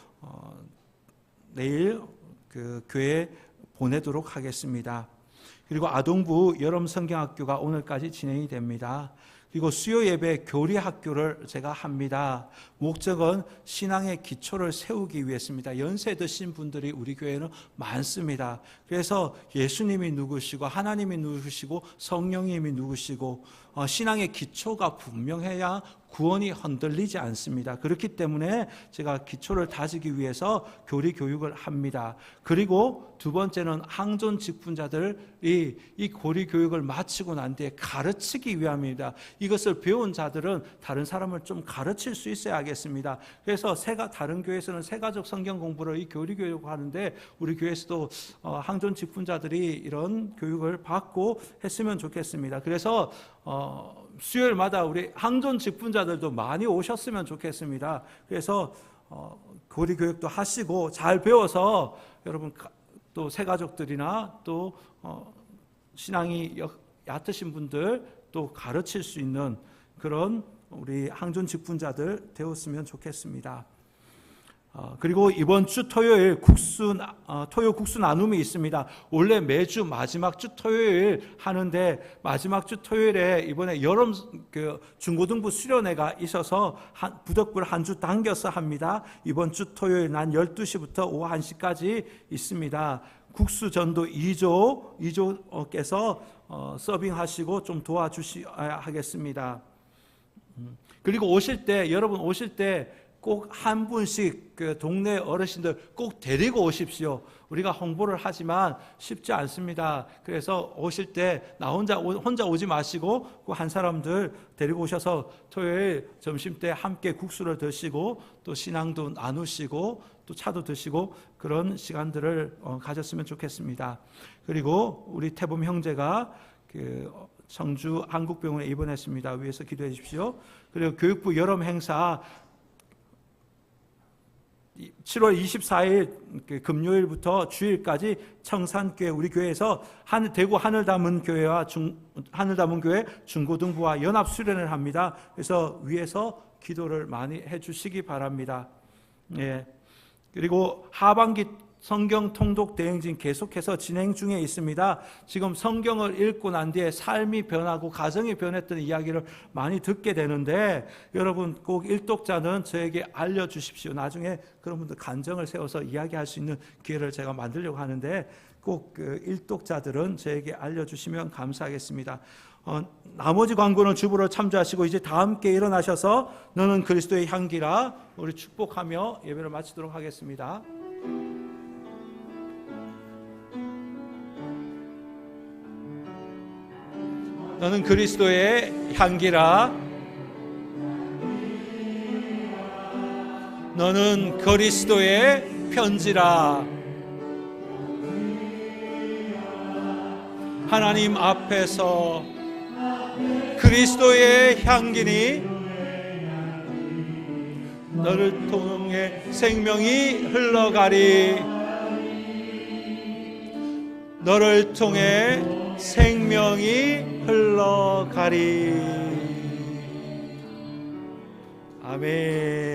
내일 그 교회에 보내도록 하겠습니다. 그리고 아동부 여름 성경학교가 오늘까지 진행이 됩니다. 그리고 수요 예배 교리 학교를 제가 합니다. 목적은 신앙의 기초를 세우기 위해서입니다. 연세 드신 분들이 우리 교회는 많습니다. 그래서 예수님이 누구시고 하나님이 누구시고 성령님이 누구시고 신앙의 기초가 분명해야 구원이 흔들리지 않습니다. 그렇기 때문에 제가 기초를 다지기 위해서 교리 교육을 합니다. 그리고 두 번째는 항존 직분자들이 이 교리 교육을 마치고 난 뒤에 가르치기 위함입니다. 이것을 배운 자들은 다른 사람을 좀 가르칠 수 있어야 하겠습니다. 그래서 다른 교회에서는 세가족 성경 공부를 이 교리 교육을 하는데 우리 교회에서도 항존 직분자들이 이런 교육을 받고 했으면 좋겠습니다. 그래서 수요일마다 우리 항존 직분자들도 많이 오셨으면 좋겠습니다. 그래서 교리 교육도 하시고 잘 배워서 여러분 또 새가족들이나 또 신앙이 얕으신 분들 또 가르칠 수 있는 그런 우리 항존 직분자들 되었으면 좋겠습니다. 그리고 이번 주 토요일 토요 국수 나눔이 있습니다. 원래 매주 마지막 주 토요일 하는데 마지막 주 토요일에 이번에 여름 중고등부 수련회가 있어서 부덕불 한 주 당겨서 합니다. 이번 주 토요일 난 12시부터 오후 1시까지 있습니다. 국수전도 2조께서 서빙하시고 좀 도와주셔야 하겠습니다. 그리고 여러분 오실 때 꼭 한 분씩 그 동네 어르신들 꼭 데리고 오십시오. 우리가 홍보를 하지만 쉽지 않습니다. 그래서 오실 때 나 혼자 오지 마시고 꼭 한 사람들 데리고 오셔서 토요일 점심 때 함께 국수를 드시고 또 신앙도 나누시고 또 차도 드시고 그런 시간들을 가졌으면 좋겠습니다. 그리고 우리 태범 형제가 청주 한국병원에 입원했습니다. 위해서 기도해 주십시오. 그리고 교육부 여름 행사 7월 24일 금요일부터 주일까지 청산교회 우리 교회에서 대구 하늘담은교회와 하늘담은교회 중고등부와 연합 수련을 합니다. 그래서 위에서 기도를 많이 해주시기 바랍니다. 그리고 하반기 성경 통독 대행진 계속해서 진행 중에 있습니다. 지금 성경을 읽고 난 뒤에 삶이 변하고 가정이 변했던 이야기를 많이 듣게 되는데 여러분 꼭 일독자는 저에게 알려주십시오. 나중에 그런 분들 간정을 세워서 이야기할 수 있는 기회를 제가 만들려고 하는데 꼭 일독자들은 저에게 알려주시면 감사하겠습니다. 나머지 광고는 주보를 참조하시고 이제 다 함께 일어나셔서 너는 그리스도의 향기라 우리 축복하며 예배를 마치도록 하겠습니다. 너는 그리스도의 향기라 너는 그리스도의 편지라 하나님 앞에서 그리스도의 향기니 너를 통해 생명이 흘러가리 너를 통해 생명이 흘러가리. 아멘.